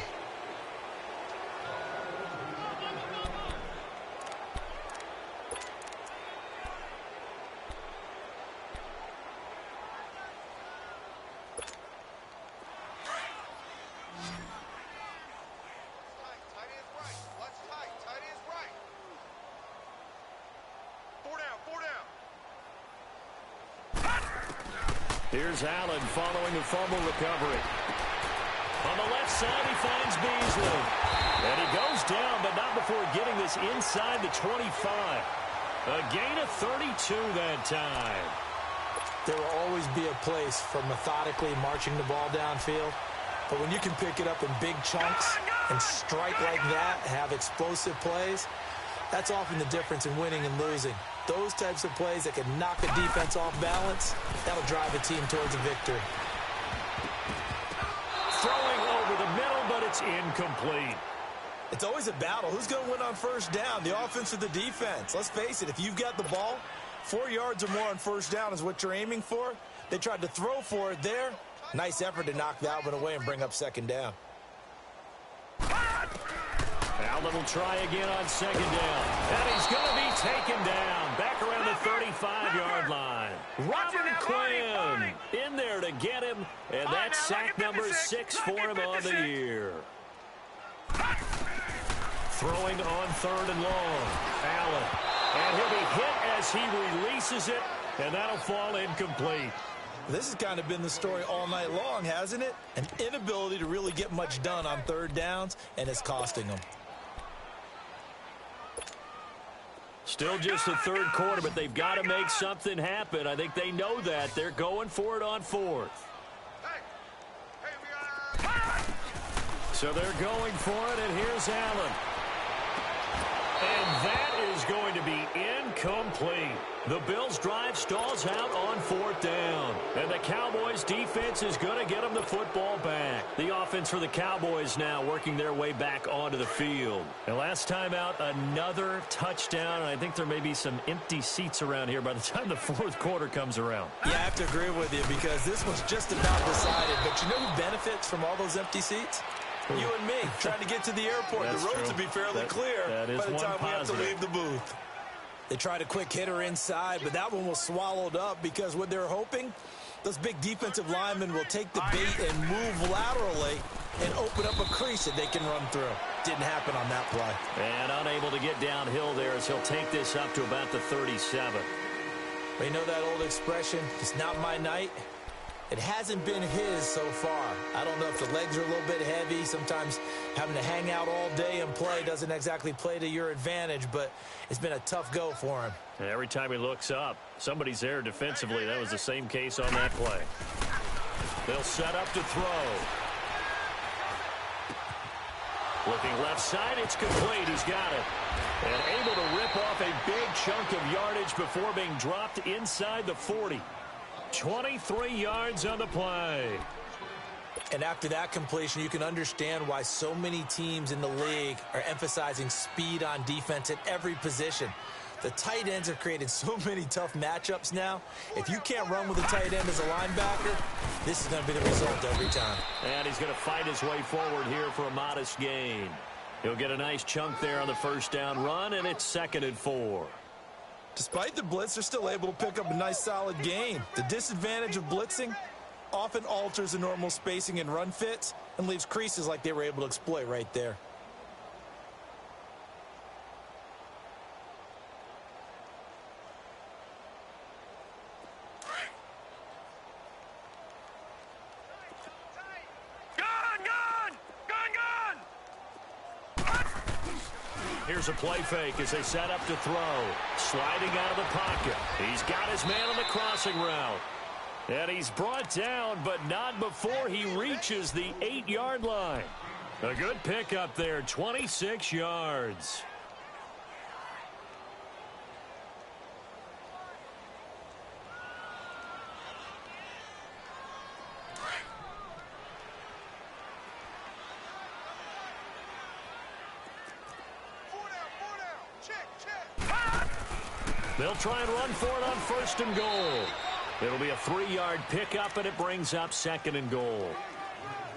Here's Allen following the fumble recovery. On the left side, he finds Beasley. And he goes down, but not before getting this inside the 25. A gain of 32 that time. There will always be a place for methodically marching the ball downfield. But when you can pick it up in big chunks and strike like that, have explosive plays, that's often the difference in winning and losing. Those types of plays that can knock a defense off balance, that'll drive a team towards a victory. Throwing over the middle, but it's incomplete. It's always a battle. Who's going to win on 1st down, the offense or the defense? Let's face it, if you've got the ball, 4 yards or more on 1st down is what you're aiming for. They tried to throw for it there. Nice effort to knock that one away and bring up 2nd down. Allen will try again on 2nd down. And he's going to be taken down. Back around the 35-yard line. Robert Quinn in there to get him. And that's sack number 6 for him on the year. Throwing on 3rd and long. Allen. And he'll be hit as he releases it. And that'll fall incomplete. This has kind of been the story all night long, hasn't it? An inability to really get much done on 3rd downs, and it's costing them. Still just the third quarter, but they've got to make something happen. I think they know that. They're going for it on fourth. So they're going for it, and here's Allen. And that is going to be incomplete. The Bills' drive stalls out on fourth down. And the Cowboys' defense is going to get them the football back. The offense for the Cowboys now working their way back onto the field. And last time out, another touchdown. I think there may be some empty seats around here by the time the fourth quarter comes around. Yeah, I have to agree with you because this was just about decided. But you know who benefits from all those empty seats? You and me, trying to get to the airport. That's the roads true. will be fairly clear by the time we have to leave the booth. They tried a quick hitter inside, but that one was swallowed up because what they're hoping, those big defensive linemen will take the bait and move laterally and open up a crease that they can run through. Didn't happen on that play. And unable to get downhill there as he'll take this up to about the 37. You know that old expression, it's not my night? It hasn't been his so far. I don't know if the legs are a little bit heavy. Sometimes having to hang out all day and play doesn't exactly play to your advantage, but it's been a tough go for him. And every time he looks up, somebody's there defensively. That was the same case on that play. They'll set up to throw. Looking left side, it's complete. He's got it. And able to rip off a big chunk of yardage before being dropped inside the 40. 23 yards on the play. And after that completion, you can understand why so many teams in the league are emphasizing speed on defense at every position. The tight ends have created so many tough matchups now. If you can't run with a tight end as a linebacker, this is going to be the result every time. And he's going to fight his way forward here for a modest gain. He'll get a nice chunk there on the first down run, and it's 2nd and 4. Despite the blitz, they're still able to pick up a nice solid gain. The disadvantage of blitzing often alters the normal spacing and run fits and leaves creases like they were able to exploit right there. Here's a play fake as they set up to throw. Sliding out of the pocket. He's got his man on the crossing route. And he's brought down, but not before he reaches the 8-yard line. A good pickup there, 26 yards. They'll try and run for it on 1st and goal. It'll be a 3-yard pickup, and it brings up 2nd and goal.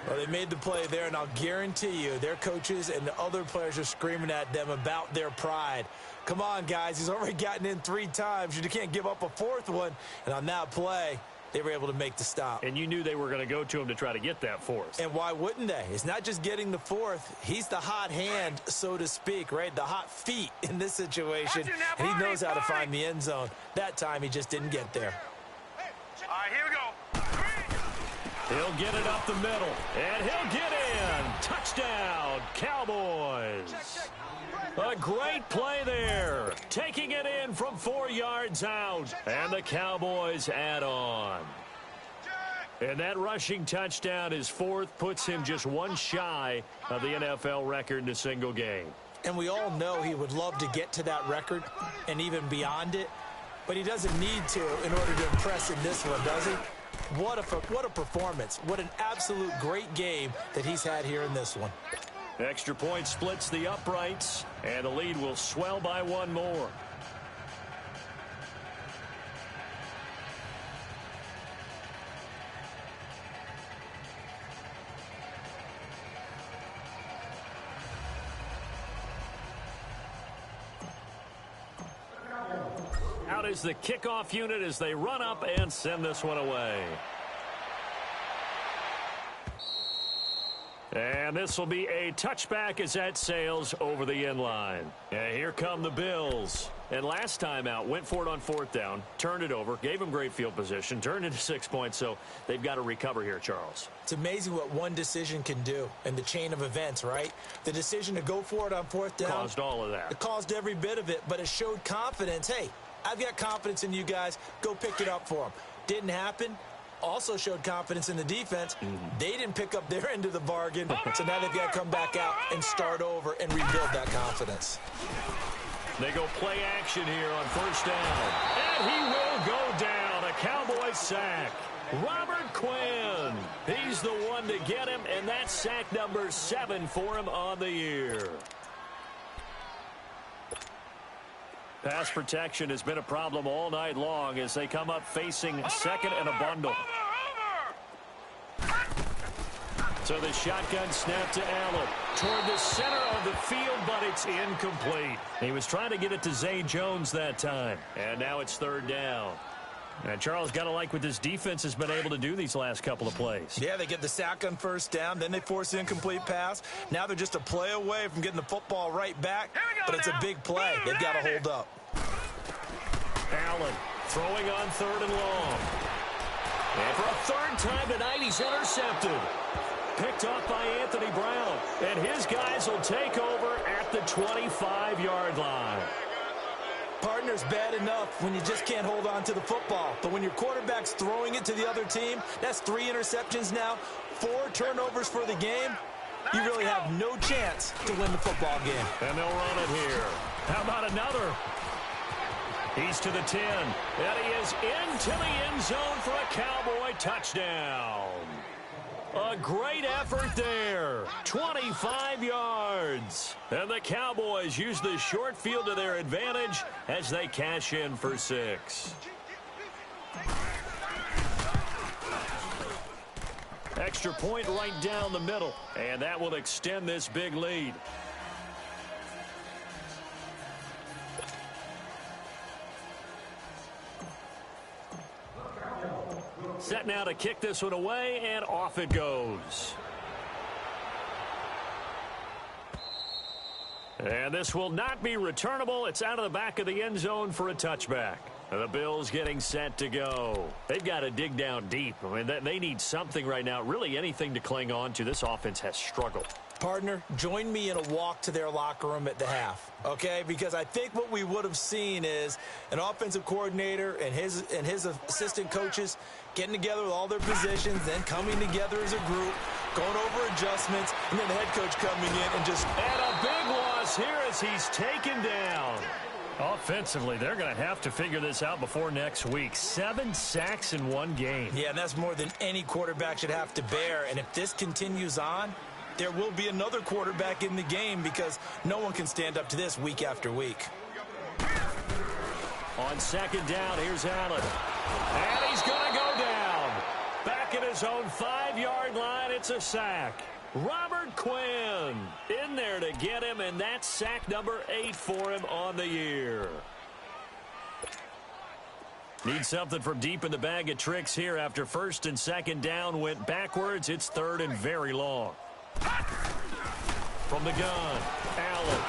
Well, they made the play there, and I'll guarantee you their coaches and the other players are screaming at them about their pride. Come on, guys. He's already gotten in 3 times. You can't give up a 4th one. And on that play, they were able to make the stop. And you knew they were going to go to him to try to get that 4th. And why wouldn't they? It's not just getting the 4th. He's the hot hand, so to speak, right? The hot feet in this situation. And he knows how to find the end zone. That time, he just didn't get there. All right, here we go. He'll get it up the middle, and he'll get in. Touchdown, Cowboys. A great play there. Taking it in from 4 yards out, and the Cowboys add on. And that rushing touchdown, his 4th, puts him just 1 shy of the NFL record in a single game. And we all know he would love to get to that record and even beyond it, but he doesn't need to in order to impress in this one, does he? What a performance. What an absolute great game that he's had here in this one. Extra point splits the uprights, and the lead will swell by 1 more. Out is the kickoff unit as they run up and send this one away. And this will be a touchback as that sails over the end line. And here come the Bills. And last time out, went for it on 4th down, turned it over, gave them great field position, turned into 6 points, so they've got to recover here, Charles. It's amazing what one decision can do in the chain of events, right? The decision to go for it on 4th down. Caused all of that. It caused every bit of it, but it showed confidence. Hey, I've got confidence in you guys. Go pick it up for them. Didn't happen. Also showed confidence in the defense. They didn't pick up their end of the bargain, so now they've got to come back out and start over and rebuild that confidence. They go play action here on 1st down. And he will go down. A Cowboy sack. Robert Quinn. He's the one to get him, and that's sack number 7 for him on the year. Pass protection has been a problem all night long as they come up facing second and a bundle. So the shotgun snap to Allen toward the center of the field, but it's incomplete. He was trying to get it to Zay Jones that time. And now it's 3rd down. And Charles, got to like what this defense has been able to do these last couple of plays. Yeah, they get the sack on 1st down, then they force the incomplete pass. Now they're just a play away from getting the football right back, but it's a big play. They've got to hold up. Allen throwing on 3rd and long. And for a 3rd time tonight, he's intercepted. Picked off by Anthony Brown. And his guys will take over at the 25-yard line. Partner's bad enough when you just can't hold on to the football. But when your quarterback's throwing it to the other team, that's 3 interceptions now, 4 turnovers for the game. You really have no chance to win the football game. And they'll run it here. How about another? He's to the 10. And he is into the end zone for a Cowboy touchdown. A great effort there. 25 yards. And the Cowboys use the short field to their advantage as they cash in for 6. Extra point right down the middle. And that will extend this big lead. Set now to kick this one away, and off it goes. And this will not be returnable. It's out of the back of the end zone for a touchback. The Bills getting set to go. They've got to dig down deep. I mean, they need something right now, really anything to cling on to. This offense has struggled. Partner, join me in a walk to their locker room at the half, okay? Because I think what we would have seen is an offensive coordinator and his assistant coaches getting together with all their positions, then coming together as a group, going over adjustments, and then the head coach coming in and just... And a big loss here as he's taken down. Offensively, they're going to have to figure this out before next week. 7 sacks in one game. Yeah, and that's more than any quarterback should have to bear. And if this continues on, there will be another quarterback in the game because no one can stand up to this week after week. On 2nd down, here's Allen. And he's going to go down. Back at his own 5-yard line, it's a sack. Robert Quinn in there to get him, and that's sack number 8 for him on the year. Need something from deep in the bag of tricks here after 1st and 2nd down went backwards. It's 3rd and very long. From the gun, Allen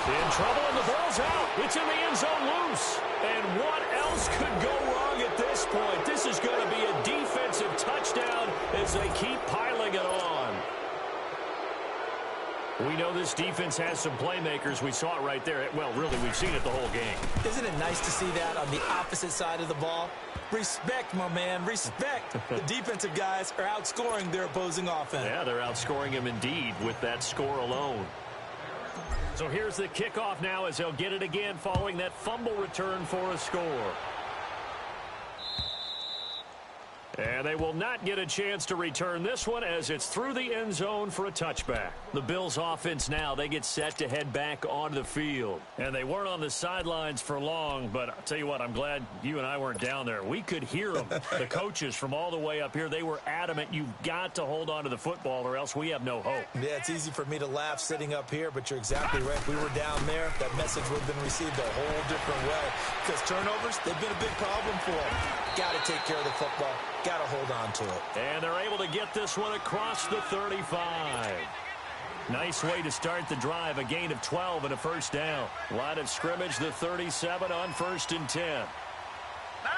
in trouble, and the ball's out. It's in the end zone loose. And what else could go wrong at this point? This is going to be a defensive touchdown as they keep piling it on. We know this defense has some playmakers. We saw it right there. Well, really, we've seen it the whole game. Isn't it nice to see that on the opposite side of the ball? Respect, my man, respect. The defensive guys are outscoring their opposing offense. Yeah, they're outscoring him indeed with that score alone. So here's the kickoff now as they'll get it again following that fumble return for a score. And they will not get a chance to return this one as it's through the end zone for a touchback. The Bills offense now, they get set to head back onto the field. And they weren't on the sidelines for long, but I'll tell you what, I'm glad you and I weren't down there. We could hear them. The coaches from all the way up here, they were adamant. You've got to hold on to the football or else we have no hope. Yeah, it's easy for me to laugh sitting up here, but you're exactly right. If we were down there, that message would have been received a whole different way. Because turnovers, they've been a big problem for them. got to take care of the football. Got to hold on to it. And they're able to get this one across the 35. Nice way to start the drive. A gain of 12 and a first down. Line of scrimmage, the 37 on 1st and 10. Now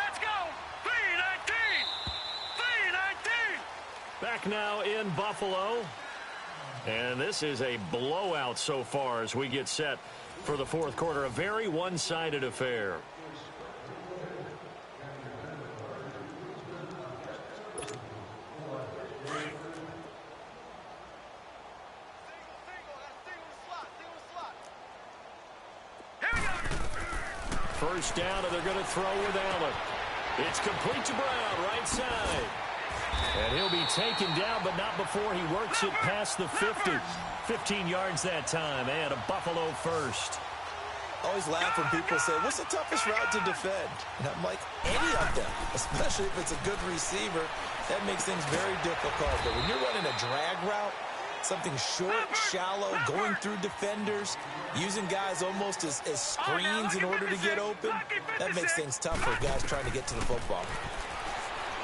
let's go. 3-19. 3-19. Back now in Buffalo. And this is a blowout so far as we get set for the fourth quarter. A very one-sided affair. First down, and they're going to throw with Allen. It's complete to Brown, right side. And he'll be taken down, but not before he works it past the 50. 15 yards that time, and a Buffalo first. Always laugh when people say, what's the toughest route to defend? And I'm like, any of them, especially if it's a good receiver. That makes things very difficult. But when you're running a drag route, something short, shallow, going through defenders, using guys almost as screens in order to get open, that makes things tough for guys trying to get to the football.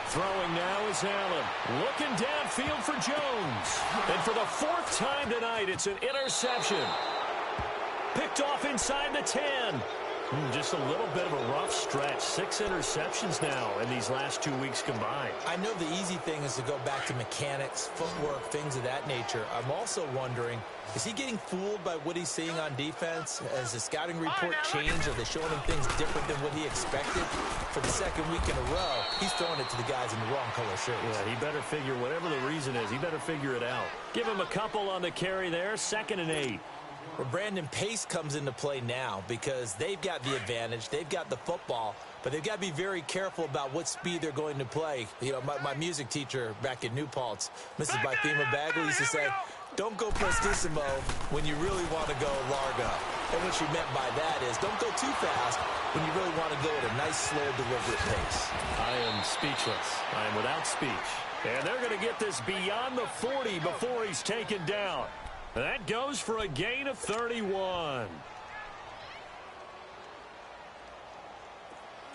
Throwing now is Allen. Looking downfield for Jones. And for the 4th time tonight, it's an interception. Picked off inside the 10. Just a little bit of a rough stretch. 6 interceptions now in these last 2 weeks combined. I know the easy thing is to go back to mechanics, footwork, things of that nature. I'm also wondering, is he getting fooled by what he's seeing on defense? Has the scouting report changed? Are they showing him things different than what he expected? For the 2nd week in a row, he's throwing it to the guys in the wrong color shirts. Yeah, he better figure, whatever the reason is, he better figure it out. Give him a couple on the carry there, 2nd and 8. Well, Brandon, pace comes into play now because they've got the advantage. They've got the football, but they've got to be very careful about what speed they're going to play. You know, my music teacher back in New Paltz, Mrs. Bythema Bagley, used to say, don't go prestissimo when you really want to go largo. And what she meant by that is don't go too fast when you really want to go at a nice, slow, deliberate pace. I am speechless. I am without speech. And they're going to get this beyond the 40 before he's taken down. That goes for a gain of 31.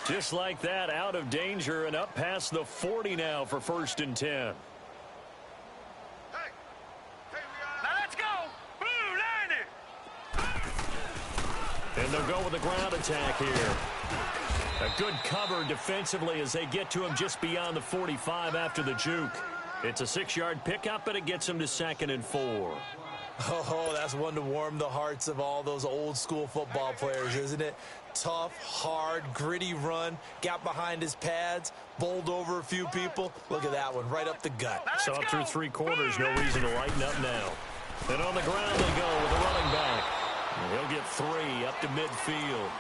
Just like that, out of danger and up past the 40 now for 1st and 10. Now let's go. Blue 90. And they'll go with the ground attack here. A good cover defensively as they get to him just beyond the 45 after the juke. It's a 6-yard pickup, but it gets him to 2nd and 4. Oh, that's one to warm the hearts of all those old-school football players, isn't it? Tough, hard, gritty run, got behind his pads, bowled over a few people. Look at that one, right up the gut. So up through 3 quarters, no reason to lighten up now. And on the ground they go with the running back. And he'll get 3 up to midfield.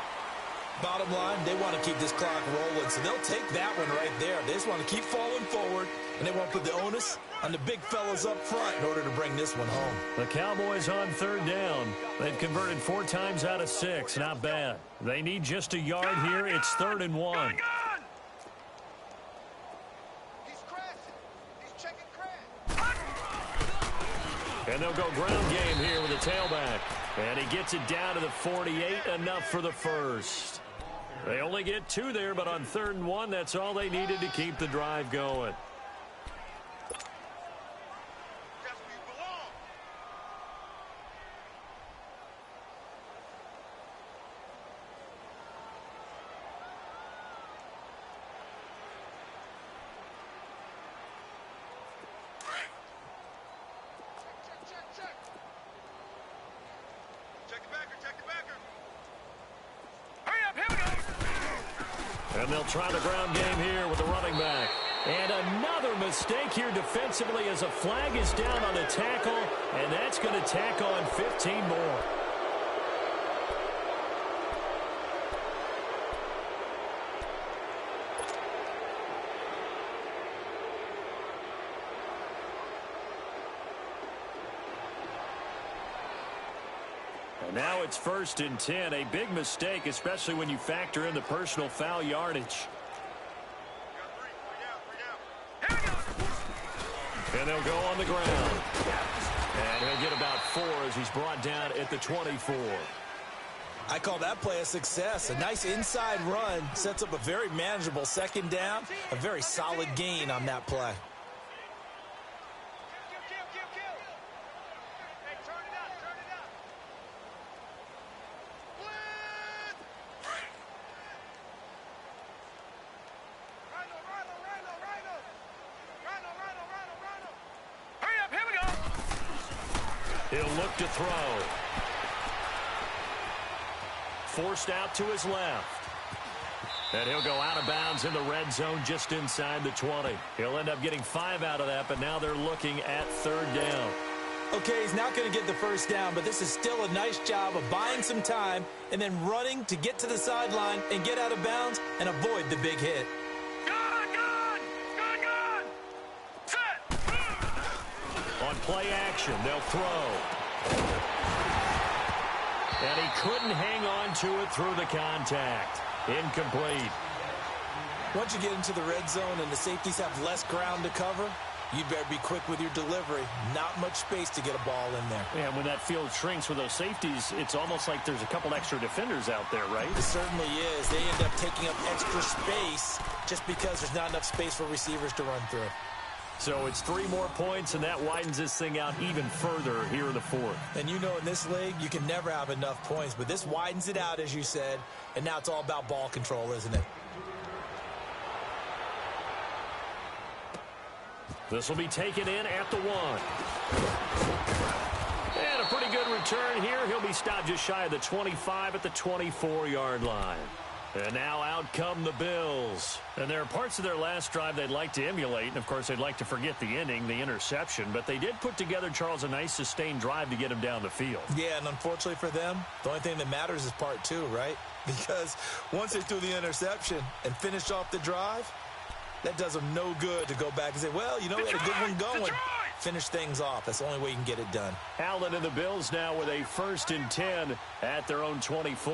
Bottom line, they want to keep this clock rolling, so they'll take that one right there. They just want to keep falling forward, and they won't put the onus on the big fellas up front in order to bring this one home. The Cowboys on 3rd down. They've converted 4 times out of 6. Not bad. They need just a yard here. It's 3rd and 1. He's crashing. He's checking crash. And they'll go ground game here with a tailback. And he gets it down to the 48, enough for the first. They only get 2 there, but on 3rd and 1, that's all they needed to keep the drive going. That's where you belong. Check. Check the backer. Hurry up, here we go. And they'll try the ground game here with the running back. And another mistake here defensively as a flag is down on the tackle, and that's going to tack on 15 more. And now it's 1st and 10. A big mistake, especially when you factor in the personal foul yardage. And they'll go on the ground. And he'll get about 4 as he's brought down at the 24. I call that play a success. A nice inside run sets up a very manageable second down, a very solid gain on that play. Hey, turn it up, turn it up. Hurry up, here we go. He'll look to throw. Forced out to his left. And he'll go out of bounds in the red zone just inside the 20. He'll end up getting 5 out of that, but now they're looking at third down. Okay, he's not going to get the first down, but this is still a nice job of buying some time and then running to get to the sideline and get out of bounds and avoid the big hit. Gun! Set! On play action, they'll throw. And he couldn't hang on to it through the contact. Incomplete. Once you get into the red zone and the safeties have less ground to cover, you better be quick with your delivery. Not much space to get a ball in there. And when that field shrinks with those safeties, it's almost like there's a couple extra defenders out there, right? It certainly is. They end up taking up extra space just because there's not enough space for receivers to run through. So it's 3 more points, and that widens this thing out even further here in the fourth. And you know in this league, you can never have enough points, but this widens it out, as you said, and now it's all about ball control, isn't it? This will be taken in at the 1. And a pretty good return here. He'll be stopped just shy of the 25 at the 24-yard line. And now out come the Bills. And there are parts of their last drive they'd like to emulate. And, of course, they'd like to forget the inning, the interception. But they did put together, Charles, a nice sustained drive to get him down the field. Yeah, and unfortunately for them, the only thing that matters is part 2, right? Because once they threw the interception and finished off the drive, that does them no good to go back and say, well, you know, we had a good one going. Finish things off. That's the only way you can get it done. Allen and the Bills now with a 1st and 10 at their own 24.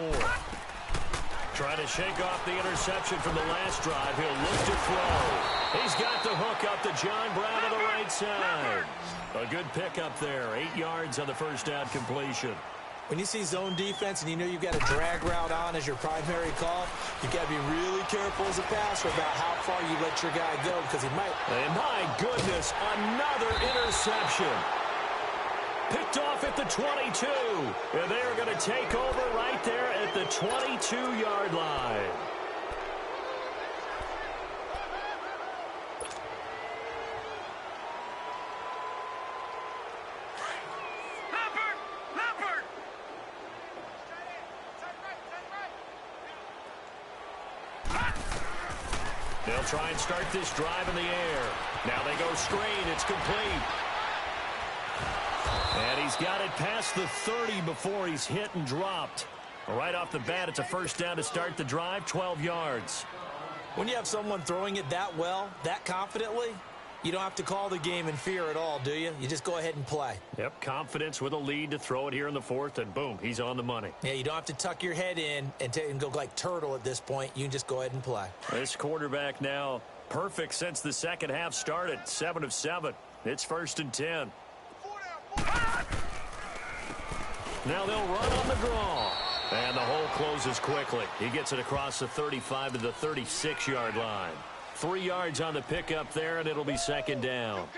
Trying to shake off the interception from the last drive. He'll look to throw. He's got the hook up to John Brown on the right side. A good pickup there. 8 yards on the first down completion. When you see zone defense and you know you've got a drag route on as your primary call, you've got to be really careful as a passer about how far you let your guy go because he might. And my goodness, another interception. Picked off at the 22. And they're going to take over right there at the 22-yard line. Leopard! They'll try and start this drive in the air. Now they go screen. It's complete. And he's got it past the 30 before he's hit and dropped. Right off the bat, it's a first down to start the drive, 12 yards. When you have someone throwing it that well, that confidently, you don't have to call the game in fear at all, do you? You just go ahead and play. Yep, confidence with a lead to throw it here in the fourth, and boom, he's on the money. Yeah, you don't have to tuck your head in and go like turtle at this point. You can just go ahead and play. This quarterback now perfect since the second half started, 7 of 7. It's 1st and 10. Now they'll run on the draw. And the hole closes quickly. He gets it across the 35 to the 36-yard line. 3 yards on the pickup there, and it'll be 2nd down.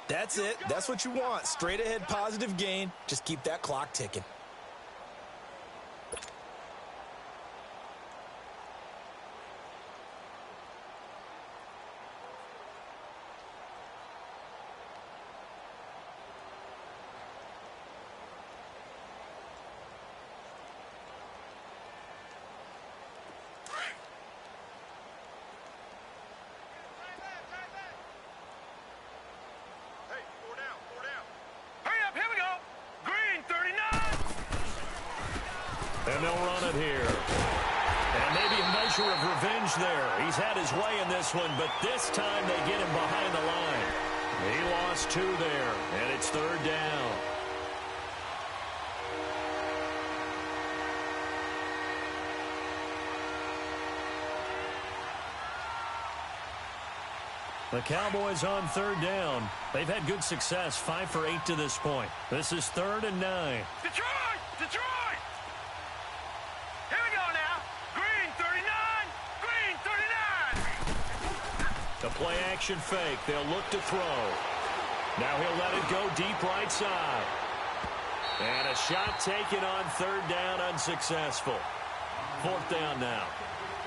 That's it. That's what you want. Straight ahead positive gain. Just keep that clock ticking. And they'll run it here. And maybe a measure of revenge there. He's had his way in this one, but this time they get him behind the line. He lost 2 there, and it's 3rd down. The Cowboys on 3rd down. They've had good success, 5 for 8 to this point. This is 3rd and 9. Detroit! The play-action fake. They'll look to throw. Now he'll let it go deep right side. And a shot taken on third down, unsuccessful. Fourth down now.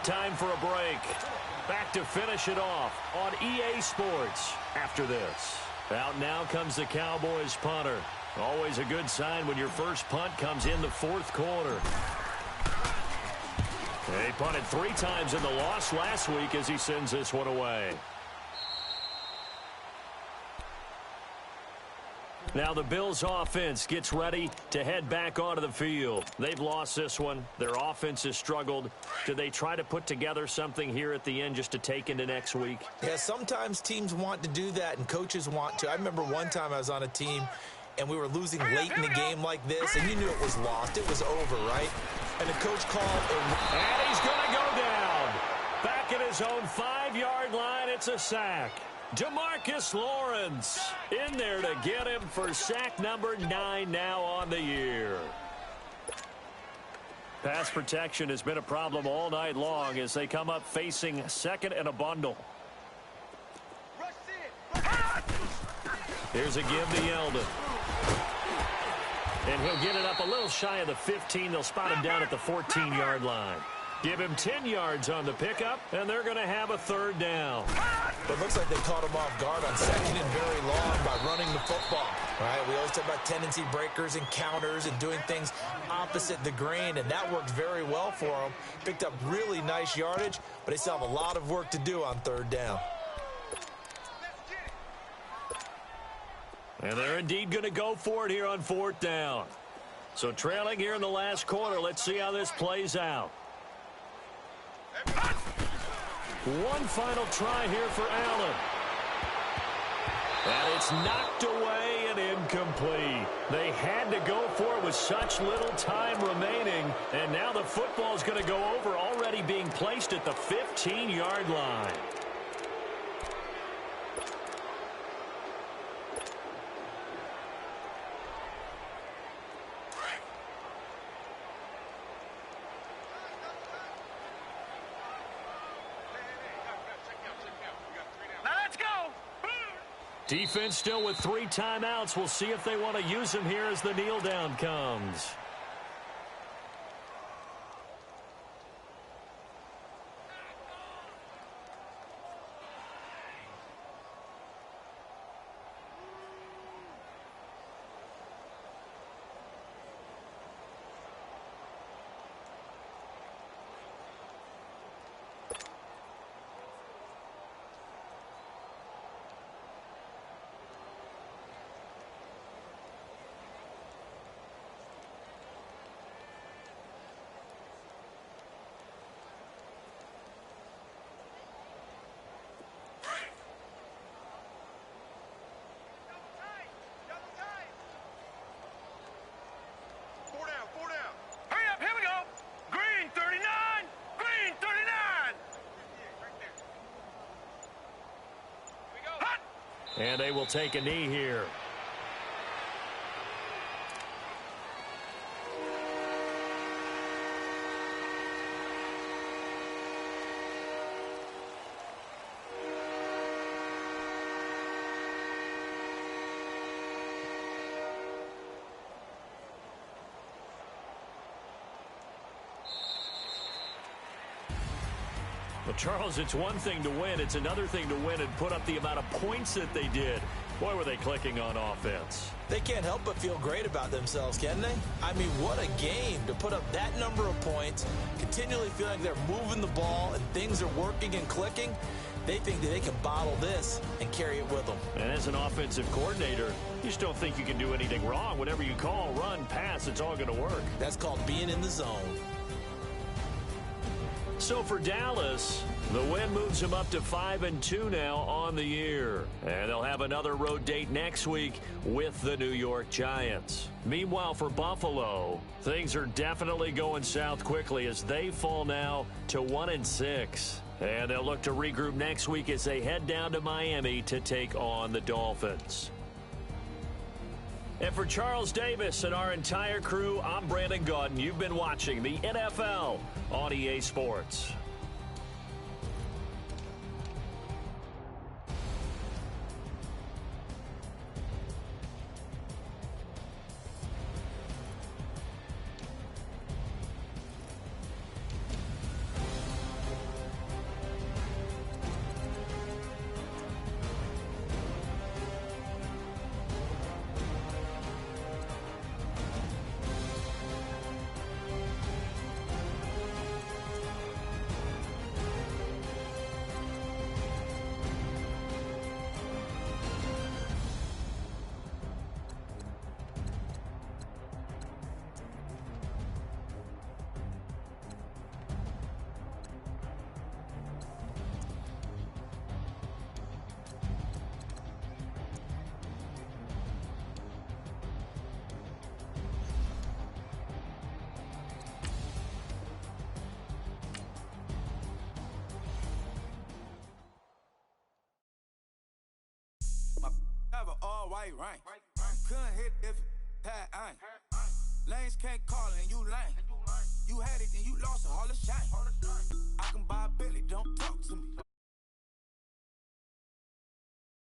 Time for a break. Back to finish it off on EA Sports after this. Out now comes the Cowboys punter. Always a good sign when your first punt comes in the fourth quarter. He punted 3 times in the loss last week as he sends this one away. Now the Bills offense gets ready to head back onto the field. They've lost this one. Their offense has struggled. Do they try to put together something here at the end just to take into next week? Yeah, sometimes teams want to do that and coaches want to. I remember one time I was on a team and we were losing late in the game like this, and you knew it was lost. It was over, right? And the coach called. And he's going to go down. Back at his own 5-yard line, it's a sack. DeMarcus Lawrence in there to get him for sack number 9 now on the year. Pass protection has been a problem all night long as they come up facing second and a bundle. Here's a give to Yeldon. And he'll get it up a little shy of the 15. They'll spot him down at the 14-yard line. Give him 10 yards on the pickup, and they're going to have a third down. But it looks like they caught him off guard on second and very long by running the football. All right, we always talk about tendency breakers and counters and doing things opposite the grain, and that worked very well for them. Picked up really nice yardage, but they still have a lot of work to do on third down. And they're indeed going to go for it here on fourth down. So trailing here in the last quarter, let's see how this plays out. One final try here for Allen. And it's knocked away and incomplete. They had to go for it with such little time remaining. And now the football's going to go over, already being placed at the 15-yard line. Defense still with 3 timeouts. We'll see if they want to use them here as the kneel down comes. And they will take a knee here. Well, Charles, it's one thing to win. It's another thing to win and put up the amount of points that they did. Boy, were they clicking on offense. They can't help but feel great about themselves, can they? I mean, what a game to put up that number of points, continually feeling like they're moving the ball and things are working and clicking. They think that they can bottle this and carry it with them. And as an offensive coordinator, you just don't think you can do anything wrong. Whatever you call, run, pass, it's all going to work. That's called being in the zone. So for Dallas, the win moves them up to 5-2 now on the year. And they'll have another road date next week with the New York Giants. Meanwhile, for Buffalo, things are definitely going south quickly as they fall now to 1-6. And they'll look to regroup next week as they head down to Miami to take on the Dolphins. And for Charles Davis and our entire crew, I'm Brandon Gaudin. You've been watching the NFL on EA Sports. white rank. Couldn't hit if it had ain't. Lanes can't call and you lame. You had it, then you lost it, all the shame. I can buy